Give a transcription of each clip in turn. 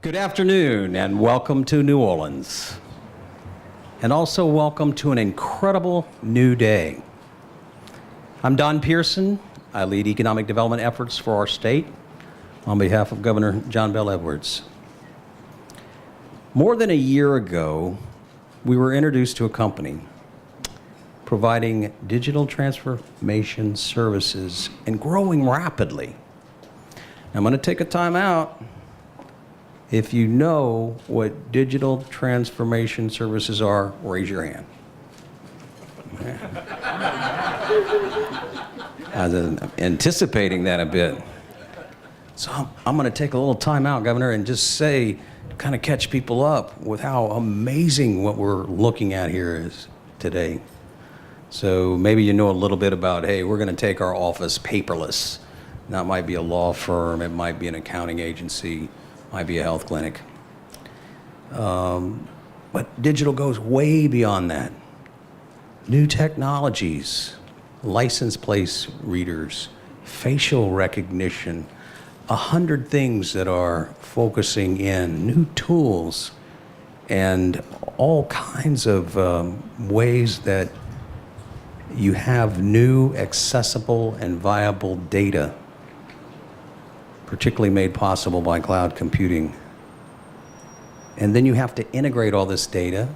Good afternoon and welcome to New Orleans. And also welcome to an incredible new day. I'm Don Pearson. I lead economic development efforts for our state on behalf of Governor John Bel Edwards. More than a year ago, we were introduced to a company providing digital transformation services and growing rapidly. I'm going to take a time out. If you know what digital transformation services are, raise your hand. I was anticipating that a bit. So I'm going to take a little time out, Governor, and just say, kind of catch people up with how amazing what we're looking at here is today. So maybe you know a little bit about, hey, we're going to take our office paperless. That might be a law firm, it might be an accounting agency, might be a health clinic. But digital goes way beyond that. New technologies, license plate readers, facial recognition, 100 things that are focusing in, new tools, and all kinds of ways that you have new, accessible, and viable data, particularly made possible by cloud computing. And then you have to integrate all this data,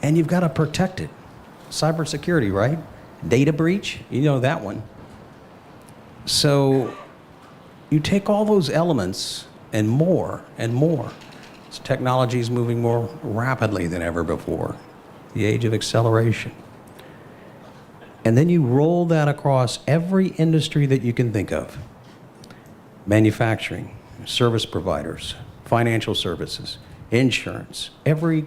and you've got to protect it. Cybersecurity, right? Data breach, you know that one. So you take all those elements and more and more. This technology is moving more rapidly than ever before, the age of acceleration. And then you roll that across every industry that you can think of. Manufacturing, service providers, financial services, insurance, every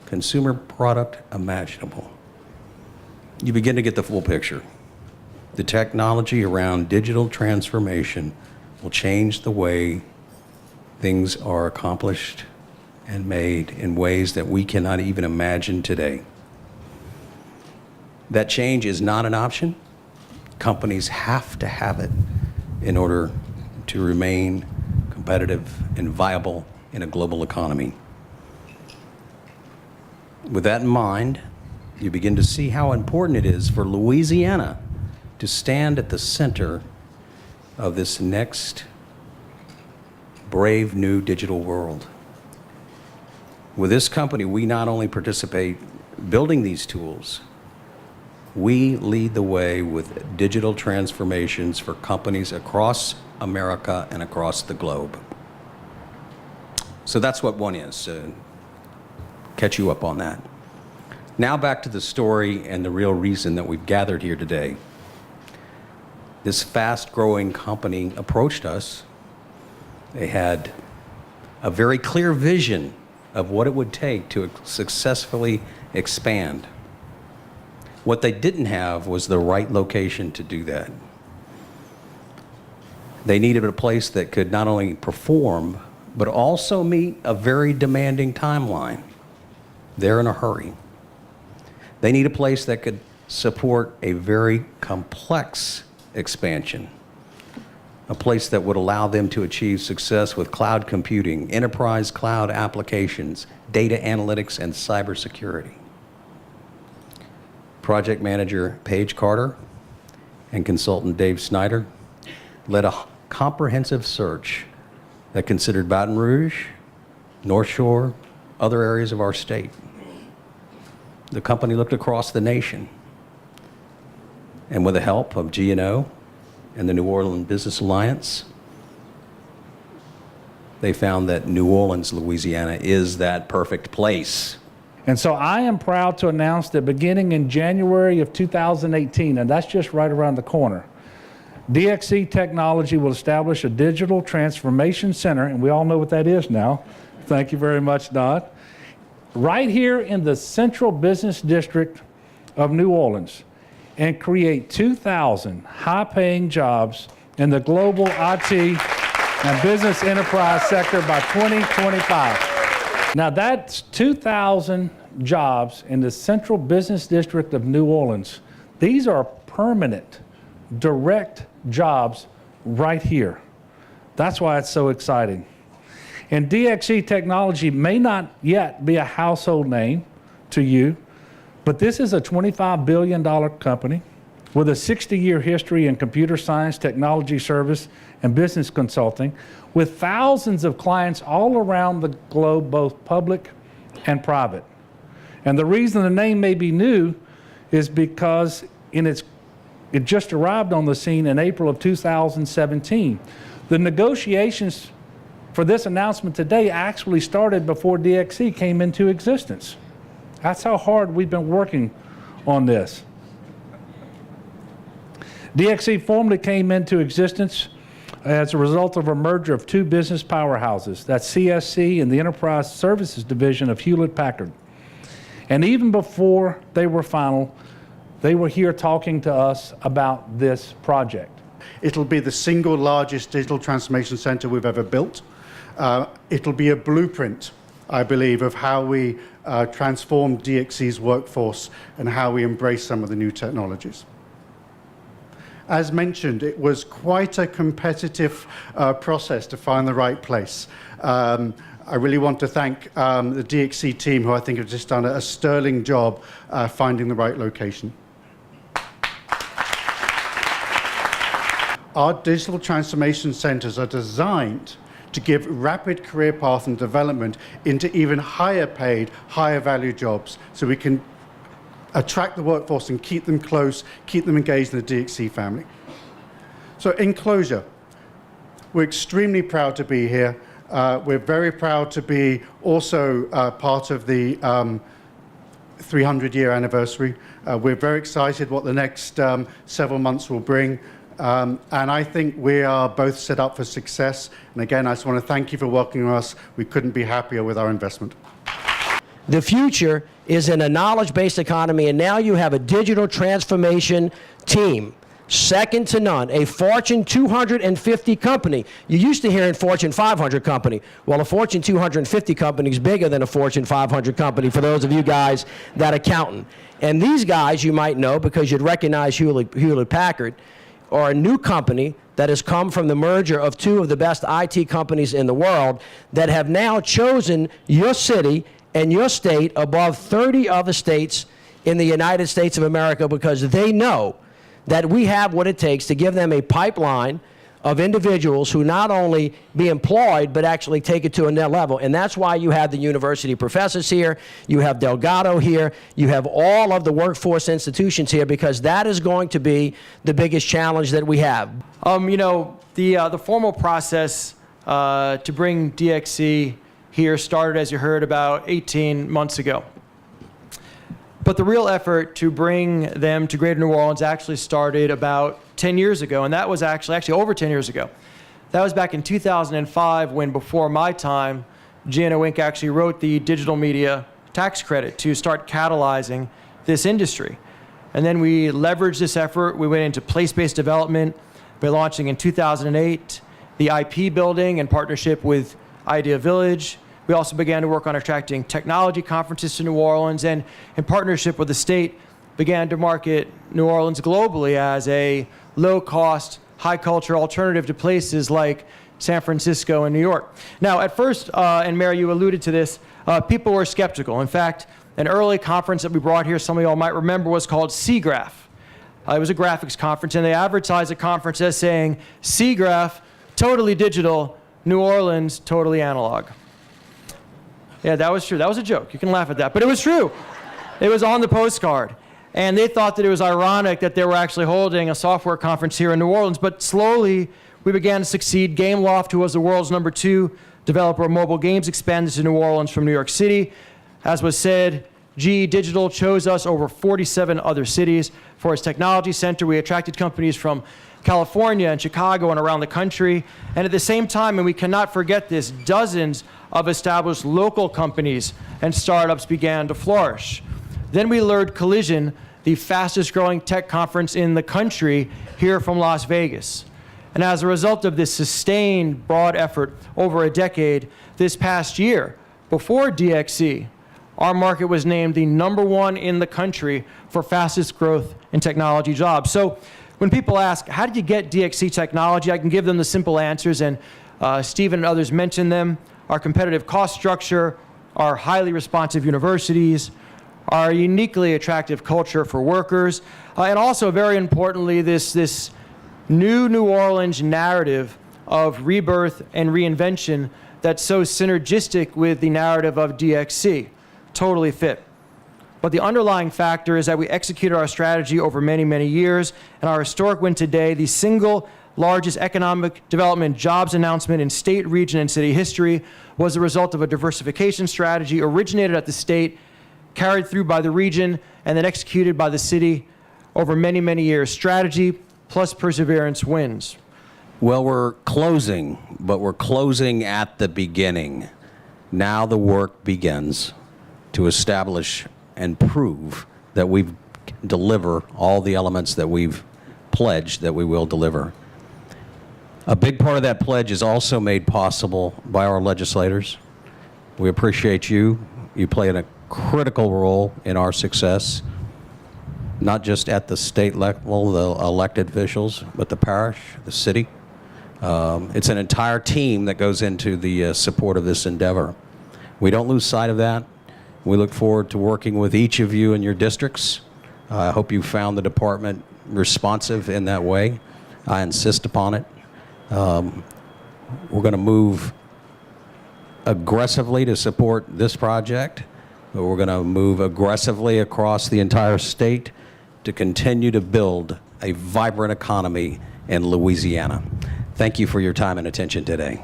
consumer product imaginable. You begin to get the full picture. The technology around digital transformation will change the way things are accomplished and made in ways that we cannot even imagine today. That change is not an option. Companies have to have it in order to remain competitive and viable in a global economy. With that in mind, you begin to see how important it is for Louisiana to stand at the center of this next brave new digital world. With this company, we not only participate building these tools, we lead the way with digital transformations for companies across America and across the globe. So that's what one is, catch you up on that. Now back to the story and the real reason that we've gathered here today. This fast-growing company approached us. They had a very clear vision of what it would take to successfully expand. What they didn't have was the right location to do that. They needed a place that could not only perform, but also meet a very demanding timeline. They're in a hurry. They need a place that could support a very complex expansion, a place that would allow them to achieve success with cloud computing, enterprise cloud applications, data analytics, and cybersecurity. Project manager Paige Carter and consultant Dave Snyder led a comprehensive search that considered Baton Rouge, North Shore, other areas of our state. The company looked across the nation, and with the help of G&O and the New Orleans Business Alliance, they found that New Orleans, Louisiana is that perfect place. And so I am proud to announce that beginning in January of 2018, and that's just right around the corner, DXC Technology will establish a digital transformation center, and we all know what that is now. Thank you very much, Don. Right here in the central business district of New Orleans, and create 2,000 high-paying jobs in the global IT and business enterprise sector by 2025. Now that's 2,000 jobs in the central business district of New Orleans. These are permanent, direct jobs right here. That's why it's so exciting. And DXC Technology may not yet be a household name to you, but this is a $25 billion company with a 60-year history in computer science, technology service, and business consulting, with thousands of clients all around the globe, both public and private. And the reason the name may be new is because it just arrived on the scene in April of 2017. The negotiations for this announcement today actually started before DXC came into existence. That's how hard we've been working on this. DXC formally came into existence as a result of a merger of two business powerhouses, that's CSC and the Enterprise Services Division of Hewlett-Packard. And even before they were final, they were here talking to us about this project. It'll be the single largest digital transformation center we've ever built. It'll be a blueprint, I believe, of how we transform DXC's workforce and how we embrace some of the new technologies. As mentioned, it was quite a competitive process to find the right place. I really want to thank the DXC team, who I think have just done a sterling job finding the right location. Our digital transformation centers are designed to give rapid career path and development into even higher paid, higher value jobs, so we can attract the workforce and keep them close, keep them engaged in the DXC family. So in closure, we're extremely proud to be here. We're very proud to be also part of the 300-year anniversary. We're very excited what the next several months will bring. And I think we are both set up for success. And again, I just want to thank you for welcoming us. We couldn't be happier with our investment. The future is in a knowledge-based economy, and now you have a digital transformation team, second to none, a Fortune 250 company. You used to hear in Fortune 500 company. Well, a Fortune 250 company is bigger than a Fortune 500 company for those of you guys that accountant. And these guys you might know because you'd recognize Hewlett-Packard, are a new company that has come from the merger of two of the best IT companies in the world that have now chosen your city and your state above 30 other states in the United States of America because they know that we have what it takes to give them a pipeline of individuals who not only be employed, but actually take it to a net level. And that's why you have the university professors here, you have Delgado here, you have all of the workforce institutions here, because that is going to be the biggest challenge that we have. You know, the formal process to bring DXC here started, as you heard, about 18 months ago. But the real effort to bring them to Greater New Orleans actually started about 10 years ago, and that was actually over 10 years ago. That was back in 2005 when, before my time, Gianna Wink actually wrote the digital media tax credit to start catalyzing this industry. And then we leveraged this effort. We went into place-based development by launching in 2008 the IP building in partnership with Idea Village. We also began to work on attracting technology conferences to New Orleans, and in partnership with the state, began to market New Orleans globally as a low-cost, high-culture alternative to places like San Francisco and New York. Now, at first, and Mary, you alluded to this, people were skeptical. In fact, an early conference that we brought here, some of y'all might remember, was called SIGGRAPH. It was a graphics conference, and they advertised the conference as saying, SIGGRAPH, totally digital, New Orleans, totally analog. Yeah, that was true. That was a joke. You can laugh at that, but it was true. It was on the postcard. And they thought that it was ironic that they were actually holding a software conference here in New Orleans, but slowly we began to succeed. GameLoft, who was the world's #2 developer of mobile games, expanded to New Orleans from New York City. As was said, GE Digital chose us over 47 other cities for its technology center. We attracted companies from California and Chicago and around the country. And at the same time, and we cannot forget this, dozens of established local companies and startups began to flourish. Then we lured Collision, the fastest growing tech conference in the country, here from Las Vegas. And as a result of this sustained broad effort over a decade, this past year, before DXC, our market was named the #1 in the country for fastest growth in technology jobs. So when people ask, how did you get DXC technology? I can give them the simple answers, and Stephen and others mentioned them. our competitive cost structure, our highly responsive universities, our uniquely attractive culture for workers, and also, very importantly, this New Orleans narrative of rebirth and reinvention that's so synergistic with the narrative of DXC. Totally fit. But the underlying factor is that we executed our strategy over many, many years, and our historic win today, the single largest economic development jobs announcement in state, region, and city history, was the result of a diversification strategy originated at the state, carried through by the region, and then executed by the city over many, many years. Strategy plus perseverance wins. Well, we're closing, but we're closing at the beginning. Now the work begins to establish and prove that we deliver all the elements that we've pledged that we will deliver. A big part of that pledge is also made possible by our legislators. We appreciate you. You play a critical role in our success, not just at the state level, the elected officials, but the parish, the city. It's an entire team that goes into the support of this endeavor. We don't lose sight of that. We look forward to working with each of you in your districts. I hope you found the department responsive in that way. I insist upon it. We're going to move aggressively to support this project, but we're going to move aggressively across the entire state to continue to build a vibrant economy in Louisiana. Thank you for your time and attention today.